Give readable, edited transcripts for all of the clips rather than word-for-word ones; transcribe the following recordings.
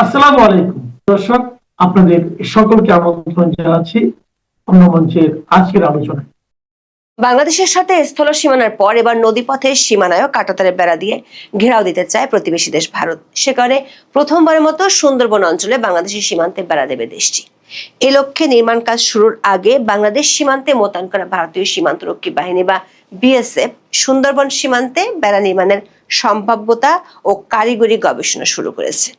আসসালামু আলাইকুম দর্শক, আপনাদের সকলকে আমন্ত্রণ জানাচ্ছি অন্য মঞ্চের আজকের আলোচনায়। বাংলাদেশের সাথে স্থল সীমানার পর এবার নদীপথের সীমানায়ও কাঁটাতারের বেড়া দিয়ে ঘেরাও দিতে চায় প্রতিবেশী দেশ ভারত। সে কারণে প্রথমবারের মতো সুন্দরবন অঞ্চলে বাংলাদেশের সীমান্তে বেড়া দেবে দেশটি। এ লক্ষ্যে নির্মাণ কাজ শুরুর আগে বাংলাদেশ সীমান্তে মোতায়েন করা ভারতীয় সীমান্তরক্ষী বাহিনী বা বিএসএফ সুন্দরবন সীমান্তে বেড়া নির্মাণের সম্ভাব্যতা ও কারিগরি গবেষণা শুরু করেছে।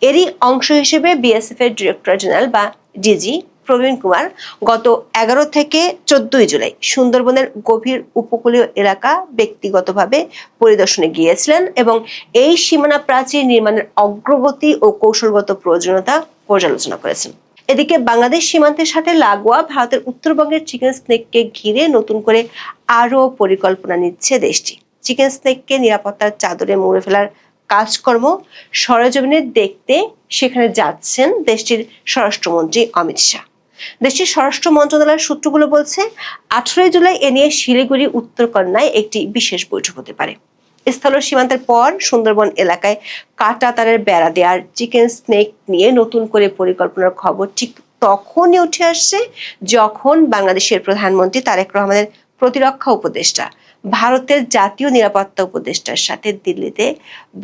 এরই অংশ হিসেবে বিএসএফ এর ডিরেক্টর জেনারেল বা ডিজি প্রবীণ কুমার গত 11 থেকে 14 জুলাই সুন্দরবনের গভীর উপকূলীয় এলাকা ব্যক্তিগতভাবে পরিদর্শনে গিয়েছিলেন এবং এই সীমানা প্রাচীর নির্মাণের অগ্রগতি ও কৌশলগত প্রয়োজনীয়তা পর্যালোচনা করেছেন। এদিকে বাংলাদেশ সীমান্তের সাথে লাগোয়া ভারতের উত্তরবঙ্গের চিকেন স্নেককে ঘিরে নতুন করে আরো পরিকল্পনা নিচ্ছে দেশটি। চিকেন স্নেককে নিরাপত্তার চাদরে মুড়ে ফেলার কাজকর্ম সরেজমিনে দেখতে সেখানে যাচ্ছেন দেশটির স্বরাষ্ট্রমন্ত্রী অমিত শাহ। দেশটির স্বরাষ্ট্র মন্ত্রণালয়ের সূত্রগুলো বলছে 18 জুলাই এ নিয়ে শিলিগুড়ি উত্তরকন্যায় একটি বিশেষ বৈঠক হতে পারে। স্থল সীমান্তের পর সুন্দরবন এলাকায় কাঁটা তারের বেড়া দেওয়ার চিকেন স্নেক নিয়ে নতুন করে পরিকল্পনার খবর ঠিক তখনই উঠে আসছে যখন বাংলাদেশের প্রধানমন্ত্রী তারেক রহমানের প্রতিরক্ষা উপদেষ্টা ভারতের জাতীয় নিরাপত্তা উপদেষ্টার সাথে দিল্লিতে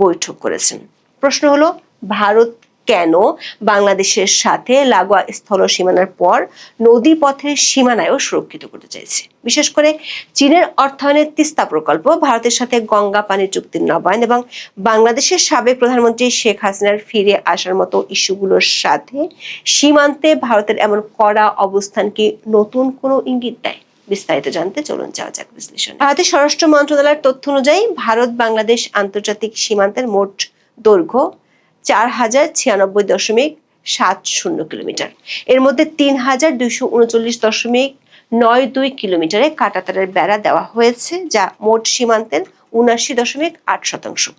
বৈঠক করেছেন। প্রশ্ন হলো, ভারত কেন বাংলাদেশের সাথে লাগোয়া স্থল সীমানার পর নদী পথের সীমানায়ও সুরক্ষিত করতে চাইছে? বিশেষ করে চীনের অর্থায়নের তিস্তা প্রকল্প, ভারতের সাথে গঙ্গা পানি চুক্তির নবায়ন এবং বাংলাদেশের সাবেক প্রধানমন্ত্রী শেখ হাসিনার ফিরে আসার মতো ইস্যুগুলোর সাথে সীমান্তে ভারতের এমন কড়া অবস্থান কি নতুন কোনো ইঙ্গিত দেয়? বিস্তারিত জানতে চলুন যাওয়া যাক বিশ্লেষণ। ভারতের স্বরাষ্ট্র মন্ত্রণালয়ের তথ্য অনুযায়ী ভারত বাংলাদেশ আন্তর্জাতিক সীমান্তের মোট দৈর্ঘ্য 4096.70 কিলোমিটার। এর মধ্যে 3239.92 কিলোমিটারে কাঁটাতারের বেড়া দেওয়া হয়েছে, যা মোট সীমান্তের 79.8%।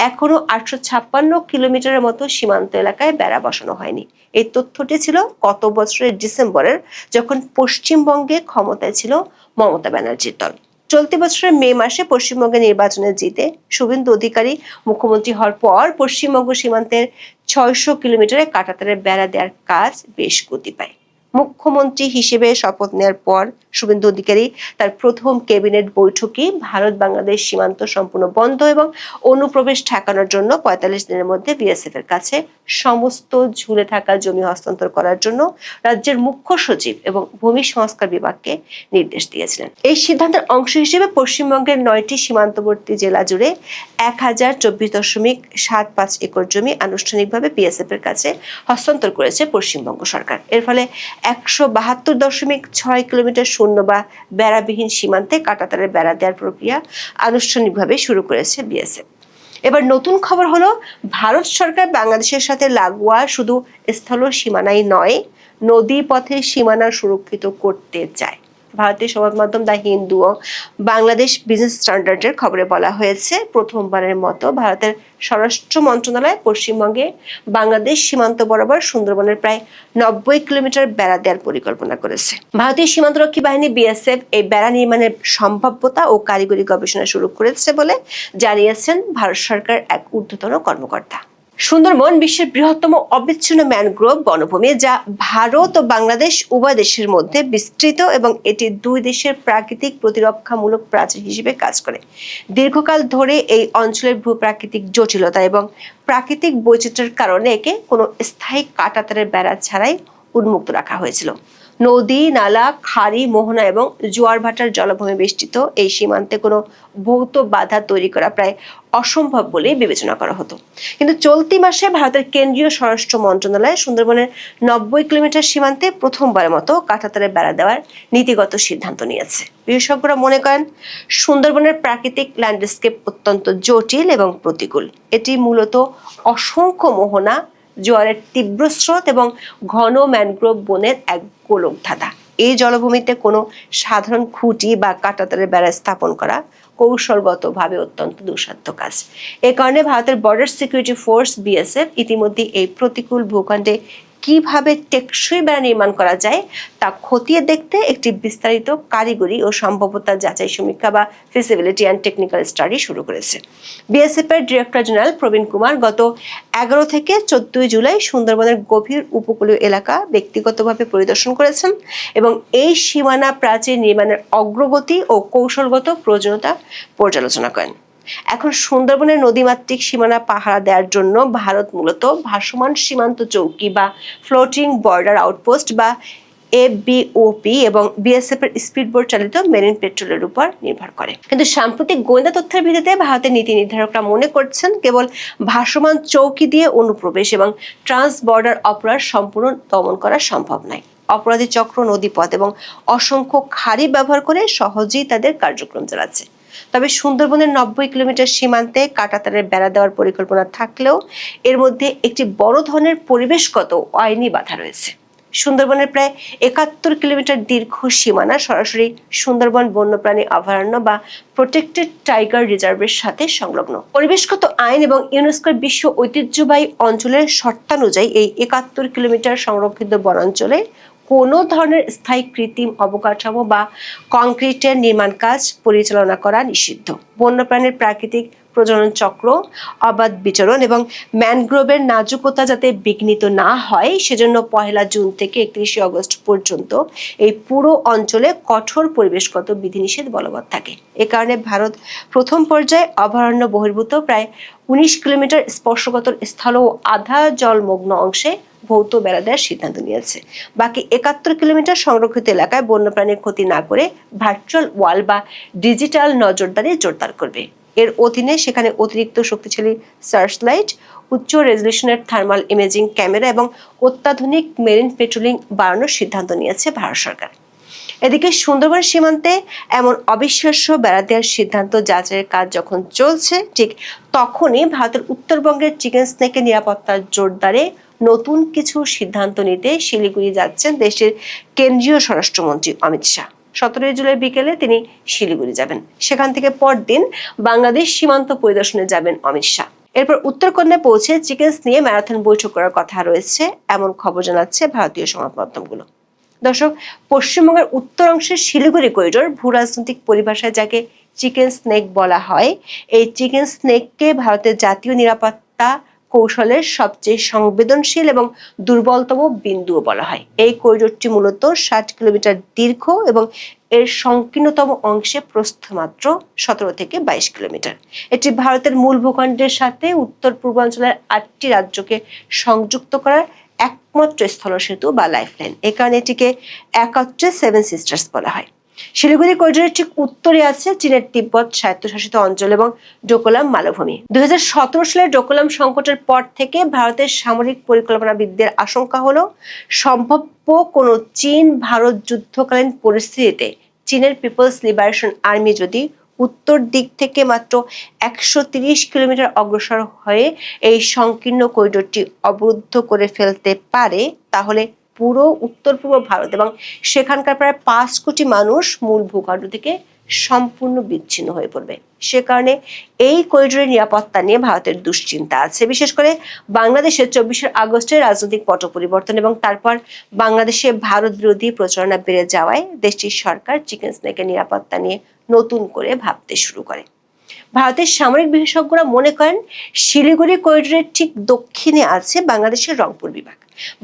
এখনো 856 কিলোমিটারের মতো সীমান্ত এলাকায় বেড়া বসানো হয়নি। এই তথ্যটি ছিল গত বছরের ডিসেম্বরের, যখন পশ্চিমবঙ্গে ক্ষমতায় ছিল মমতা ব্যানার্জির দল। চলতি বছরের মে মাসে পশ্চিমবঙ্গে নির্বাচনে জিতে শুভেন্দু অধিকারী মুখ্যমন্ত্রী হওয়ার পর পশ্চিমবঙ্গ সীমান্তের 600 কিলোমিটারে কাঁটাতারের বেড়া দেওয়ার কাজ বেশ গতি পায়। মুখ্যমন্ত্রী হিসেবে শপথ নেওয়ার পর শুভেন্দু অধিকারী তার প্রথম ক্যাবিনেট বৈঠকে ভারত বাংলাদেশ সীমান্ত সম্পূর্ণ বন্ধ এবং অনুপ্রবেশ ঠেকানোর জন্য 45 দিনের মধ্যে বিএসএফ এর কাছে সমস্ত ঝুলে থাকা জমি হস্তান্তর করার জন্য রাজ্যের মুখ্য সচিব এবং ভূমি সংস্কার বিভাগকে নির্দেশ দিয়েছিলেন। এই সিদ্ধান্তের অংশ হিসেবে পশ্চিমবঙ্গের 9টি সীমান্তবর্তী জেলা জুড়ে 1024.75 একর জমি আনুষ্ঠানিকভাবে বিএসএফ এর কাছে হস্তান্তর করেছে পশ্চিমবঙ্গ সরকার। এর ফলে 172.6 কিলোমিটার শূন্য বা বেড়াবিহীন সীমান্তে কাঁটাতারের বেড়া দেওয়ার প্রক্রিয়া আনুষ্ঠানিকভাবে শুরু করেছে বিএসএফ। এবার নতুন খবর হলো, ভারত সরকার বাংলাদেশের সাথে লাগোয়া শুধু স্থল সীমানাই নয়, নদী পথের সীমানা সুরক্ষিত করতে চায়। ভারতীয় সংবাদ মাধ্যম দ্য হিন্দু ও বাংলাদেশ বিজনেস স্ট্যান্ডার্ডের খবরে বলা হয়েছে, প্রথমবারের মতো ভারতের স্বরাষ্ট্র মন্ত্রণালয় পশ্চিমবঙ্গে বাংলাদেশ সীমান্ত বরাবর সুন্দরবনের প্রায় 90 কিলোমিটার বেড়া দেওয়ার পরিকল্পনা করেছে। ভারতীয় সীমান্তরক্ষী বাহিনী বিএসএফ এই বেড়া নির্মাণের সম্ভাব্যতা ও কারিগরি গবেষণা শুরু করেছে বলে জানিয়েছেন ভারত সরকার এক ঊর্ধ্বতন কর্মকর্তা। সুন্দরবন বিশ্বের বৃহত্তম অবিচ্ছিন্ন ম্যানগ্রোভ বনভূমি, যা ভারত ও বাংলাদেশ উভয় দেশের মধ্যে বিস্তৃত এবং এটি দুই দেশের প্রাকৃতিক প্রতিরক্ষামূলক প্রাচীর হিসেবে কাজ করে। দীর্ঘকাল ধরে এই অঞ্চলের ভূপ্রাকৃতিক জটিলতা এবং প্রাকৃতিক বৈচিত্র্যের কারণে একে কোনো স্থায়ী কাঁটাতারের বেড়া ছাড়াই উন্মুক্ত রাখা হয়েছিল। নদী, নালা, খাড়ি, মোহনা এবং জোয়ার ভাটার জলভূমি বেষ্টিত এই সীমান্তে কোনো ভৌত বাধা তৈরি করা প্রায় অসম্ভব বলেই বিবেচনা করা হতো। কিন্তু চলতি মাসে ভারতের কেন্দ্রীয় স্বরাষ্ট্র মন্ত্রণালয় সুন্দরবনের 90 কিলোমিটার সীমান্তে প্রথমবারের মতো কাঁটাতারের বেড়া দেওয়ার নীতিগত সিদ্ধান্ত নিয়েছে। বিশেষজ্ঞরা মনে করেন, সুন্দরবনের প্রাকৃতিক ল্যান্ডস্কেপ অত্যন্ত জটিল এবং প্রতিকূল। এটি মূলত অসংখ্য মোহনা, জোয়ারের তীব্র স্রোত এবং ঘন ম্যানগ্রোভ বনের এক গোলক ধাঁধা। এই জলভূমিতে কোনো সাধারণ খুঁটি বা কাঁটাতারের বেড়া স্থাপন করা কৌশলগতভাবে অত্যন্ত দুঃসাধ্য কাজ। এ কারণে ভারতের বর্ডার সিকিউরিটি ফোর্স বিএসএফ ইতিমধ্যে এই প্রতিকূল ভূখণ্ডে কিভাবে টেকসই বেড়া নির্মাণ করা যায় তা খতিয়ে দেখতে একটি বিস্তারিত কারিগরি ও সম্ভাব্যতা যাচাই সমীক্ষা বা ফিজিবিলিটি অ্যান্ড টেকনিক্যাল স্টাডি শুরু করেছে। বিএসএফ এর ডিরেক্টর জেনারেল প্রবীণ কুমার গত 11 থেকে 14 জুলাই সুন্দরবনের গভীর উপকূলীয় এলাকা ব্যক্তিগতভাবে পরিদর্শন করেছেন এবং এই সীমানা প্রাচীর নির্মাণের অগ্রগতি ও কৌশলগত প্রয়োজনীয়তা পর্যালোচনা করেন। এখন সুন্দরবনের নদীমাতৃক সীমানা পাহারা দেওয়ার জন্য ভারত মূলত ভাসমান সীমান্ত চৌকি বা ফ্লোটিং বর্ডার আউটপোস্ট বা এফবিওপি এবং বিএসএফ এর স্পিডবোট চালিত মেরিন পেট্রোলের উপর নির্ভর করে। কিন্তু সাম্প্রতিক গোয়েন্দা তথ্যের ভিত্তিতে ভারতের নীতি নির্ধারকরা মনে করছেন কেবল ভাসমান চৌকি দিয়ে অনুপ্রবেশ এবং ট্রান্স বর্ডার অপরাধ সম্পূর্ণ দমন করা সম্ভব নয়। অপরাধী চক্র নদীপথ এবং অসংখ্য খাড়ি ব্যবহার করে সহজেই তাদের কার্যক্রম চালাচ্ছে। তবে সুন্দরবনের 90 কিলোমিটার সীমান্তে কাঁটাতারের বেড়া দেওয়ার পরিকল্পনা থাকলেও এর মধ্যে একটি বড় ধরনের পরিবেশগত আইনি বাধা রয়েছে। সুন্দরবনের প্রায় 71 কিলোমিটার দীর্ঘ সীমানা সরাসরি সুন্দরবন বন্যপ্রাণী অভয়ারণ্য বা প্রোটেক্টেড টাইগার রিজার্ভের সাথে সংলগ্ন। পরিবেশগত আইন এবং ইউনেস্কোর বিশ্ব ঐতিহ্যবাহী অঞ্চলের শর্তানুযায়ী এই 71 কিলোমিটার সংরক্ষিত বনাঞ্চলে কোনো ধরনের স্থায়ী কৃত্রিম অবকাঠামো বা কংক্রিটের নির্মাণ কাজ পরিচালনা করা নিষিদ্ধ। বন্যপ্রাণীর প্রাকৃতিক প্রজনন চক্র, অবাধ বিচরণ এবং ম্যানগ্রোভের নাজুকতা যাতে বিঘ্নিত না হয় সেজন্য 1 জুন থেকে 31 আগস্ট পর্যন্ত এই পুরো অঞ্চলে কঠোর পরিবেশগত বিধিনিষেধ বলবৎ থাকে। এ কারণে ভারত প্রথম পর্যায়ে অভয়ারণ্য বহির্ভূত প্রায় 19 কিলোমিটার স্পর্শগত স্থল ও আধা জলমগ্ন অংশে ভৌত বেড়া দেওয়ার সিদ্ধান্ত নিয়েছে। বাকি 71 কিলোমিটার সংরক্ষিত এলাকায় বন্যপ্রাণীর ক্ষতি না করে ভার্চুয়াল ওয়াল বা ডিজিটাল নজরদারি জোরদার করবে। এর অধীনে সেখানে অতিরিক্ত শক্তিশালী সার্চলাইট, উচ্চ রেজলিউশনের থার্মাল ইমেজিং ক্যামেরা এবং অত্যাধুনিক মেরিন পেট্রোলিং বাড়ানোর সিদ্ধান্ত নিয়েছে ভারত সরকার। এদিকে সুন্দরবন সীমান্তে এমন অবিশ্বাস্য বেড়া দেওয়ার সিদ্ধান্ত যাচাইয়ের কাজ যখন চলছে, ঠিক তখনই ভারতের উত্তরবঙ্গের চিকেন স্নেকের নিরাপত্তার জোরদারে নতুন কিছু সিদ্ধান্ত নিতে শিলিগুড়ি যাচ্ছেন দেশের কেন্দ্রীয় স্বরাষ্ট্রমন্ত্রী অমিত শাহ। 17 জুলাই বিকেলে তিনি শিলিগুড়ি যাবেন। সেখান থেকে পরদিন বাংলাদেশ সীমান্ত পরিদর্শনে যাবেন অমিত শাহ। এরপর উত্তরকন্যায় পৌঁছে চিকেন নিয়ে ম্যারাথন বৈঠক করার কথা রয়েছে, এমন খবর জানাচ্ছে ভারতীয় সংবাদ মাধ্যমগুলো। দর্শক, পশ্চিমবঙ্গের উত্তর অংশের শিলিগুড়ি করিডোর ভূ রাজনৈতিক পরিভাষায় যাকে চিকেন স্নেক বলা হয়, এই চিকেন স্নেককে ভারতের জাতীয় নিরাপত্তা কৌশলের সবচেয়ে সংবেদনশীল এবং দুর্বলতম বিন্দুও বলা হয়। এই করিডোরটি মূলত 60 কিলোমিটার দীর্ঘ এবং এর সংকীর্ণতম অংশে প্রস্থ মাত্র 17 থেকে 22 কিলোমিটার। এটি ভারতের মূল ভূখণ্ডের সাথে উত্তর পূর্বাঞ্চলের 8টি রাজ্যকে সংযুক্ত করার একমাত্র স্থল সেতু বা লাইফলাইন। এ কারণে এটিকে একত্রে 7 সিস্টার্স বলা হয়। শিলিগুড়ি করিডোরের ঠিক উত্তরে আছে চীনের তিব্বত স্বায়ত্তশাসিত অঞ্চল এবং ডোকলাম মালভূমি। 2017 সালে ডোকলাম সংকটের পর থেকে ভারতের সামরিক পরিকল্পনাবিদদের আশঙ্কা হলো সম্ভাব্য কোনো চীন ভারত যুদ্ধকালীন পরিস্থিতিতে চীনের পিপলস লিবারেশন আর্মি যদি উত্তর দিক থেকে মাত্র 130 কিলোমিটার অগ্রসর হয়ে এই সংকীর্ণ করিডোরটি অবরুদ্ধ করে ফেলতে পারে, তাহলে পুরো উত্তর পূর্ব ভারত এবং সেখানকার প্রায় 5 কোটি মানুষ মূল ভূখণ্ড থেকে সম্পূর্ণ বিচ্ছিন্ন হয়ে পড়বে। সে কারণে এই করিডোরের নিরাপত্তা নিয়ে ভারতের দুশ্চিন্তা আছে। বিশেষ করে বাংলাদেশের 24 আগস্টের রাজনৈতিক পট পরিবর্তন এবং তারপর বাংলাদেশে ভারত বিরোধী প্রচারণা বেড়ে যাওয়ায় দেশটির সরকার চিকেন স্নেকের নিরাপত্তা নিয়ে নতুন করে ভাবতে শুরু করে। ভারতের সামরিক বিশেষজ্ঞরা মনে করেন শিলিগুড়ি করিডোরের ঠিক দক্ষিণে আছে বাংলাদেশের রংপুর বিভাগ।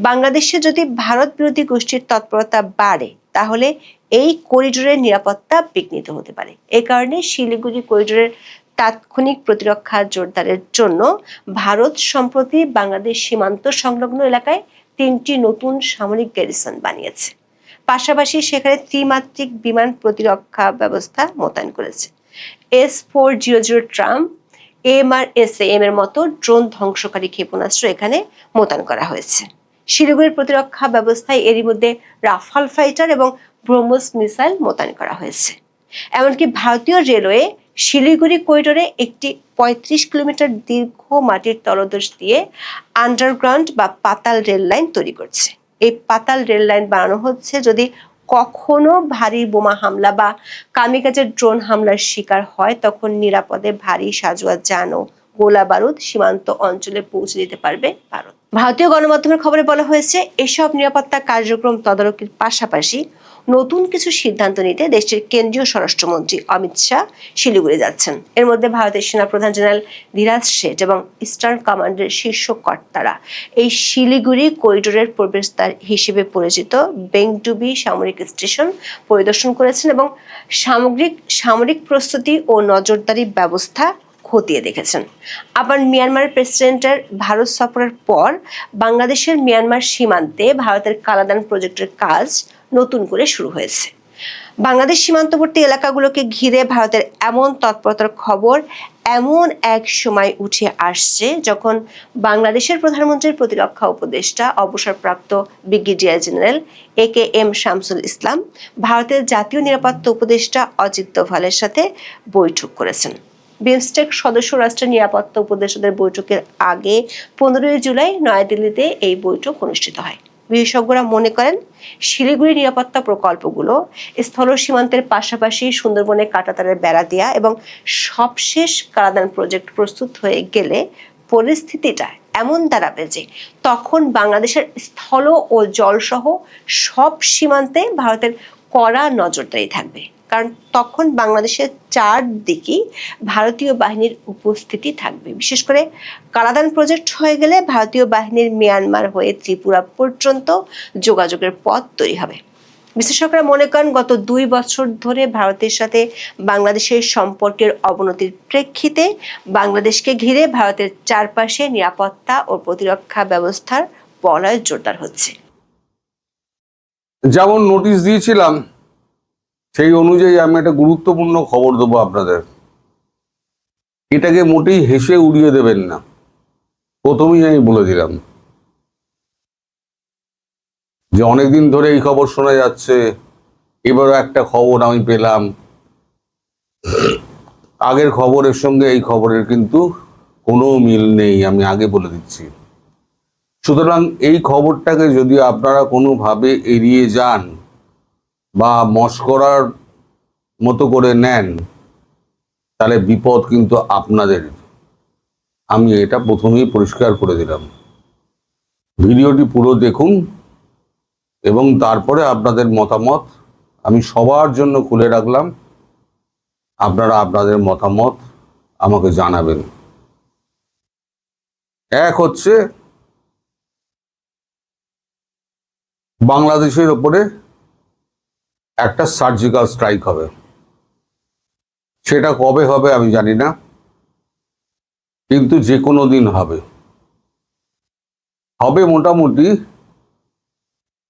বাংলাদেশে যদি ভারত বিরোধী গোষ্ঠীর তৎপরতা বাড়ে তাহলে এই করিডোরের নিরাপত্তা বিঘ্নিত হতে পারে। এ কারণে শিলিগুড়ি করিডোরের তাৎক্ষণিক প্রতিরক্ষা জোরদারের জন্য ভারত সম্প্রতি বাংলাদেশ সীমান্ত সংলগ্ন এলাকায় 3টি নতুন সামরিক গ্যারিসন বানিয়েছে। পাশাপাশি সেখানে ত্রিমাত্রিক বিমান প্রতিরক্ষা ব্যবস্থা মোতায়েন করেছে। S-400 ট্রাম, AMRSAM এর মতো ড্রোন ধ্বংসকারী ক্ষেপণাস্ত্র এখানে মোতায়েন করা হয়েছে। শিলিগুড়ির প্রতিরক্ষা ব্যবস্থায় এরই মধ্যে রাফাল ফাইটার এবং ব্রহ্মস মিসাইল মোতায়েন করা হয়েছে। এমনকি ভারতীয় রেলওয়ে শিলিগুড়ি করিডোরে একটি 35 কিলোমিটার দীর্ঘ মাটির তলদেশ দিয়ে আন্ডারগ্রাউন্ড বা পাতাল রেল লাইন তৈরি করছে। এই পাতাল রেল লাইন বানানো হচ্ছে যদি কখনো ভারী বোমা হামলা বা কামিকাজের ড্রোন হামলার শিকার হয় তখন নিরাপদে ভারী সাজোয়া যান ও গোলা বারুদ সীমান্ত অঞ্চলে পৌঁছে দিতে পারবে ভারত। ভারতীয় গণমাধ্যমের খবরে বলা হয়েছে, এসব নিরাপত্তা কার্যক্রম তদারকির পাশাপাশি নতুন কিছু সিদ্ধান্ত নিতে দেশটির কেন্দ্রীয় স্বরাষ্ট্রমন্ত্রী অমিত শাহ শিলিগুড়ি যাচ্ছেন। এর মধ্যে ভারতের সেনাপ্রধান জেনারেল ধীরাজ শেঠ এবং ইস্টার্ন কমান্ডের শীর্ষ কর্তারা এই শিলিগুড়ি করিডোরের প্রবেশদ্বার হিসেবে পরিচিত বেংডুবি সামরিক স্টেশন পরিদর্শন করেছেন এবং সামরিক প্রস্তুতি ও নজরদারি ব্যবস্থা খতিয়ে দেখেছেন। আবার মিয়ানমারের প্রেসিডেন্টের ভারত সফরের পর বাংলাদেশের মিয়ানমার সীমান্তে ভারতের কালাদান প্রজেক্টের কাজ নতুন করে শুরু হয়েছে। বাংলাদেশ সীমান্তবর্তী এলাকাগুলোকে ঘিরে ভারতের এমন তৎপরতার খবর এমন এক সময় উঠে আসছে যখন বাংলাদেশের প্রধানমন্ত্রীর প্রতিরক্ষা উপদেষ্টা অবসরপ্রাপ্ত brigadier general AKM Shamsul Islam ভারতের জাতীয় নিরাপত্তা উপদেষ্টা অজিত দোভালের সাথে বৈঠক করেছেন। বিমস্টেক সদস্য রাষ্ট্রের নিরাপত্তা উপদেষ্টাদের বৈঠকের আগে 15 জুলাই নয়াদিল্লিতে এই বৈঠক অনুষ্ঠিত হয়। বিশেষজ্ঞরা মনে করেন, শিলিগুড়ি নিরাপত্তা প্রকল্পগুলো স্থল সীমান্তের পাশাপাশি সুন্দরবনে কাঁটাতারের বেড়া দেয়া এবং সবশেষ কালাদান প্রজেক্ট প্রস্তুত হয়ে গেলে পরিস্থিতিটা এমন দাঁড়াবে যে তখন বাংলাদেশের স্থল ও জলসহ সব সীমান্তে ভারতের কড়া নজরদারি থাকবে, কারণ তখন বাংলাদেশের চারদিকেই ভারতীয় বাহিনীর উপস্থিতি থাকবে। বিশেষ করে কালাদান প্রজেক্ট হয়ে গেলে ভারতীয় বাহিনীর মিয়ানমার হয়ে ত্রিপুরা পর্যন্ত যোগাযোগের পথ তৈরি হবে। বিশেষজ্ঞরা মনে করেন, গত 2 বছর ধরে ভারতের সাথে বাংলাদেশের সম্পর্কের অবনতির প্রেক্ষিতে বাংলাদেশকে ঘিরে ভারতের চারপাশে নিরাপত্তা ও প্রতিরক্ষা ব্যবস্থার বলয় জোরদার হচ্ছে। যেমন নোটিশ দিয়েছিলাম, সেই অনুযায়ী আমি একটা গুরুত্বপূর্ণ খবর দেবো আপনাদের। এটাকে মোটেই হেসে উড়িয়ে দেবেন না, প্রথমেই আমি বলে দিলাম যে অনেকদিন ধরে এই খবর শোনা যাচ্ছে, এবারও একটা খবর আমি পেলাম। আগের খবরের সঙ্গে এই খবরের কিন্তু কোনো মিল নেই, আমি আগে বলে দিচ্ছি। সুতরাং এই খবরটাকে যদি আপনারা কোনোভাবে এড়িয়ে যান বা মশকরার মতো করে নেন, তাহলে বিপদ কিন্তু আপনাদের। আমি এটা প্রথমেই পরিষ্কার করে দিলাম। ভিডিওটি পুরো দেখুন এবং তারপরে আপনাদের মতামত আমি সবার জন্য খুলে রাখলাম। আপনারা আপনাদের মতামত আমাকে জানাবেন। এক হচ্ছে, বাংলাদেশের ওপরে একটা সার্জিক্যাল স্ট্রাইক হবে। সেটা কবে হবে আমি জানি না, কিন্তু যে কোনো দিন হবে। মোটামুটি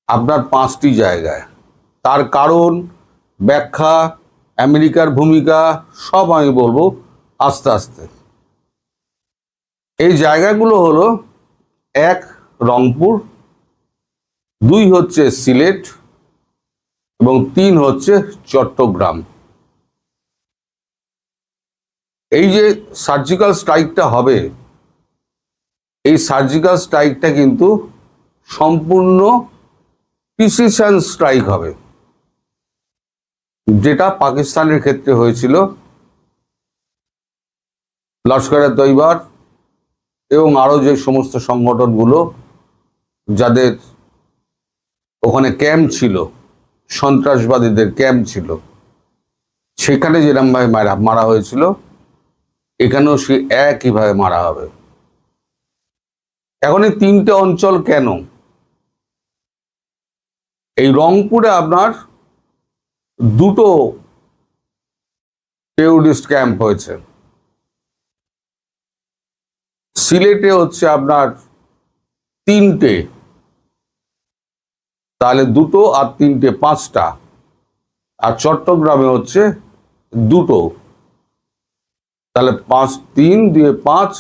আপনার 5টি জায়গায়। তার কারণ, ব্যাখ্যা, আমেরিকার ভূমিকা সব আমি বলবো আস্তে আস্তে। এই জায়গাগুলো হলো 1 রংপুর, 2 হচ্ছে সিলেট এবং 3 হচ্ছে চট্টগ্রাম। এই যে সার্জিক্যাল স্ট্রাইকটা হবে, এই সার্জিক্যাল স্ট্রাইকটা কিন্তু সম্পূর্ণ প্রিসিশন স্ট্রাইক হবে, যেটা পাকিস্তানের ক্ষেত্রে হয়েছিল। লস্করে তৈবার এবং আরো যে সমস্ত সংগঠনগুলো যাদের ওখানে ক্যাম্প ছিল, সন্ত্রাসবাদীদের ক্যাম্প ছিল, সেখানে যেরকমভাবে মারা হয়েছিল, এখানেও সে একইভাবে মারা হবে। এখন এই 3টে অঞ্চল কেন? এই রংপুরে আপনার 2টো টেররিস্ট ক্যাম্প হয়েছে, সিলেটে হচ্ছে আপনার 3টে, তাহলে 2টো আর 3টে 5টা, আর চট্টগ্রামে হচ্ছে 2টো, তাহলে 5 3 দিয়ে 5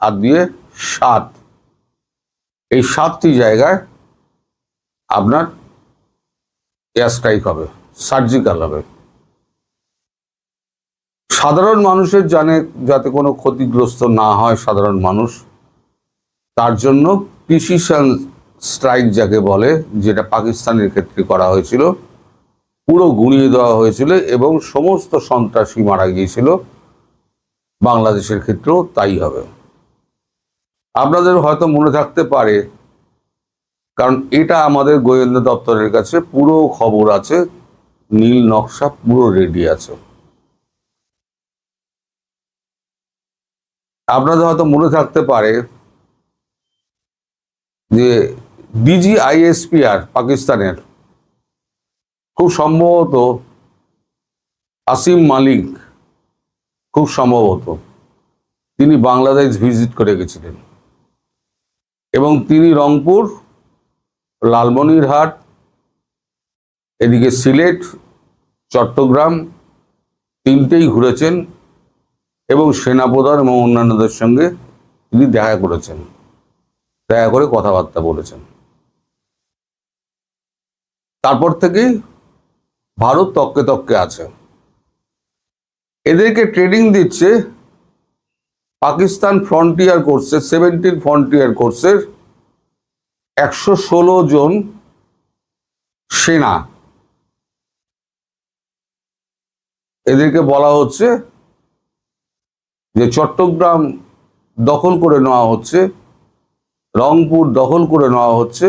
আর দিয়ে 7। এই 7টি জায়গায় আপনার এয়ার স্ট্রাইক হবে, সার্জিক্যাল হবে। সাধারণ মানুষের যাতে কোনো ক্ষতিগ্রস্ত না হয় সাধারণ মানুষ, তার জন্য প্রিসিশন স্ট্রাইক যাকে বলে, যেটা পাকিস্তানের ক্ষেত্রে করা হয়েছিল, পুরো গুঁড়িয়ে দেওয়া হয়েছিল এবং সমস্ত সন্ত্রাসী মারা গিয়েছিল। বাংলাদেশের ক্ষেত্রেও তাই হবে। আপনাদের হয়তো মনে থাকতে পারে, কারণ এটা আমাদের গোয়েন্দা দপ্তরের কাছে পুরো খবর আছে, নীল নকশা পুরো রেডি আছে। আপনাদের হয়তো মনে থাকতে পারে যে DGISPR পাকিস্তানের, খুব সম্ভবত আসিম মালিক, খুব সম্ভবত তিনি বাংলাদেশ ভিজিট করে গেছিলেন এবং তিনি রংপুর, লালমনিরহাট, এদিকে সিলেট, চট্টগ্রাম তিনটেই ঘুরেছেন এবং সেনাপ্রধান এবং অন্যান্যদের সঙ্গে তিনি দেখা করেছেন, দেখা করে কথাবার্তা বলেছেন। তারপর থেকেই ভারত তককে তককে আছে। এদেরকে ট্রেনিং দিচ্ছে পাকিস্তান ফ্রন্টিয়ার কোর্সের 17 ফ্রন্টিয়ার কোর্সের 116 জন সেনা। এদেরকে বলা হচ্ছে যে চট্টগ্রাম দখল করে নেওয়া হচ্ছে, রংপুর দখল করে নেওয়া হচ্ছে,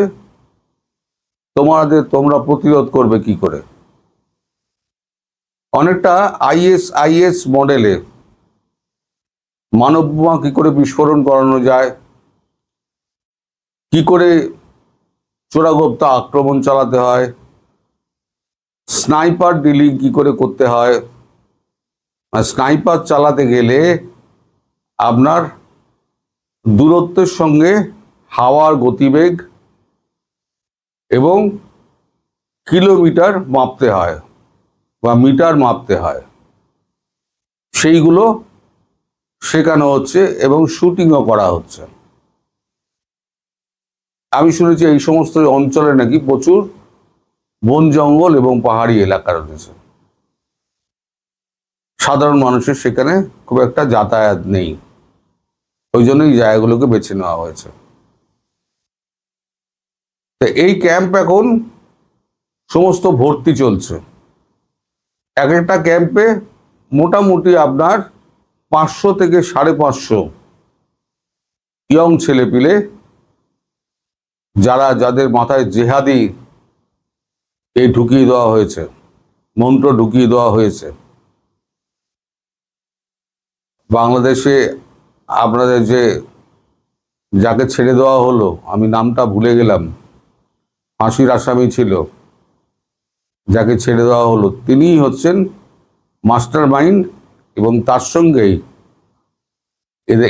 তোমরা প্রতিরোধ করবে কি করে। অনেকটা ISIS মডেলে মানব বোমা কি করে বিস্ফোরণ করানো যায়, কি করে চোরাগোপ্তা আক্রমণ চালাতে হয়, স্নাইপার ডিলিং কি করে করতে হয়। আর স্নাইপার চালাতে গেলে আপনার দূরত্বের সঙ্গে হাওয়ার গতিবেগ এবং কিলোমিটার মাপতে হয় বা মিটার মাপতে হয়, সেইগুলো শেখানো হচ্ছে এবং শুটিংও করা হচ্ছে। আমি শুনেছি এই সমস্ত অঞ্চলে নাকি প্রচুর বন জঙ্গল এবং পাহাড়ি এলাকা রয়েছে, সাধারণ মানুষের সেখানে খুব একটা যাতায়াত নেই, ওই জন্যই জায়গাগুলোকে বেছে নেওয়া হয়েছে। তো এই ক্যাম্প এখন সমস্ত ভর্তি চলছে। এক একটা ক্যাম্পে মোটামুটি আপনার 500 থেকে 550 ইয়ং ছেলেপিলে, যাদের মাথায় জেহাদি ঢুকিয়ে দেওয়া হয়েছে, মন্ত্র ঢুকিয়ে দেওয়া হয়েছে। বাংলাদেশে আপনাদের যাকে ছেড়ে দেওয়া হলো, আমি নামটা ভুলে গেলাম, ফাঁসির আসামি ছিল, যাকে ছেড়ে দেওয়া হলো, তিনিই হচ্ছেন মাস্টার মাইন্ড এবং তার সঙ্গেই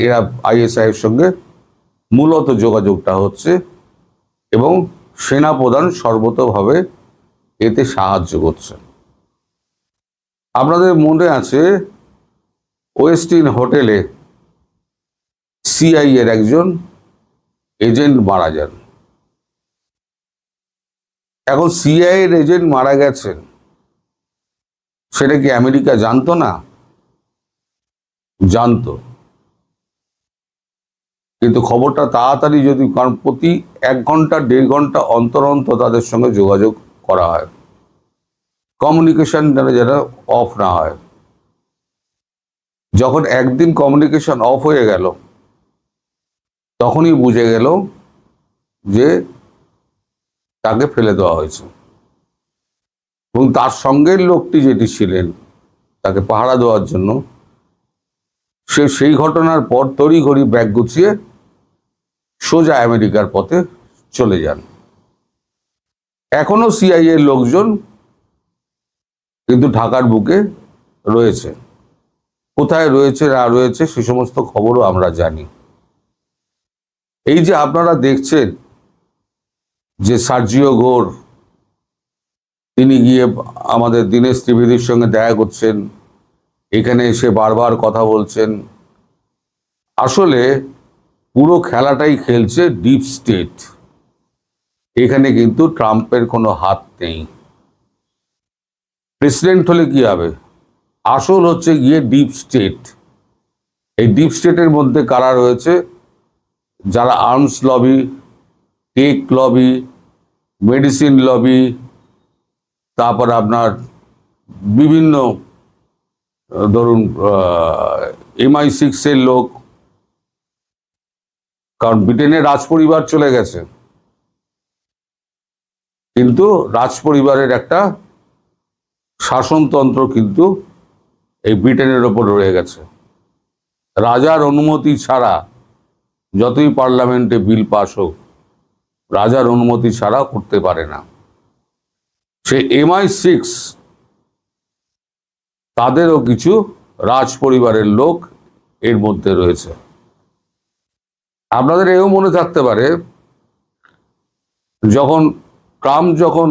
এরা ISI এর সঙ্গে মূলত যোগাযোগটা হচ্ছে এবং সেনাপ্রধান সর্বতভাবে এতে সাহায্য করছে। আপনাদের মনে আছে ওয়েস্টিন হোটেলে CIA এর একজন এজেন্ট মারা যান। এখন CIA এর এজেন্ট মারা গেছেন, সেটা কি আমেরিকা জানতো না? জানতো, কিন্তু খবরটা তাড়াতাড়ি যদি, কারণ প্রতি 1 ঘন্টা 1.5 ঘন্টা অন্তর অন্তর তাদের সঙ্গে যোগাযোগ করা হয়, কমিউনিকেশন যেটা অফ না হয়। যখন একদিন কমিউনিকেশন অফ হয়ে গেল, তখনই বুঝে গেল যে তাকে ফেলে দেওয়া হয়েছে এবং তার সঙ্গের লোকটি যেটি ছিলেন তাকে পাহারা দেওয়ার জন্য, সেই ঘটনার পর তড়িঘড়ি ব্যাগ গুছিয়ে সোজা আমেরিকার পথে চলে যান। এখনো CIA এর লোকজন কিন্তু ঢাকার বুকে রয়েছে। কোথায় রয়েছে না রয়েছে সে সমস্ত খবরও আমরা জানি। এই যে আপনারা দেখছেন যে সার্জিও গোর, তিনি গিয়ে আমাদের দীনেশ ত্রিবেদীর সঙ্গে দেখা করছেন, এখানে এসে বারবার কথা বলছেন, আসলে পুরো খেলাটাই খেলছে ডিপ স্টেট। এখানে কিন্তু ট্রাম্পের কোনো হাত নেই। প্রেসিডেন্ট হলে কি হবে, আসল হচ্ছে গিয়ে ডিপ স্টেট। এই ডিপ স্টেটের মধ্যে কারা রয়েছে, যারা arms lobby, tech lobby, medicine lobby, তারপর আপনার বিভিন্ন ধরুন MI6 এর লোক, কারণ ব্রিটেনে রাজ পরিবার চলে গেছে, কিন্তু রাজ পরিবারের একটা শাসনতন্ত্র কিন্তু এই ব্রিটেনের ওপর রয়ে গেছে। রাজার অনুমতি ছাড়া যতই পার্লামেন্টে বিল পাস হোক, রাজার অনুমতি ছাড়া করতে পারে না। সে MI6 তাদেরও কিছু রাজ পরিবারের লোক এর মধ্যে রয়েছে। আপনাদের এও মনে থাকতে পারে, যখন ট্রাম্প যখন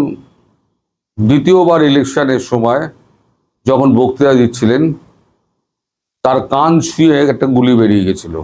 দ্বিতীয়বার ইলেকশনের সময় যখন বক্তৃতা দিচ্ছিলেন, তার কান ছুঁয়ে একটা গুলি বেরিয়ে গেছিল।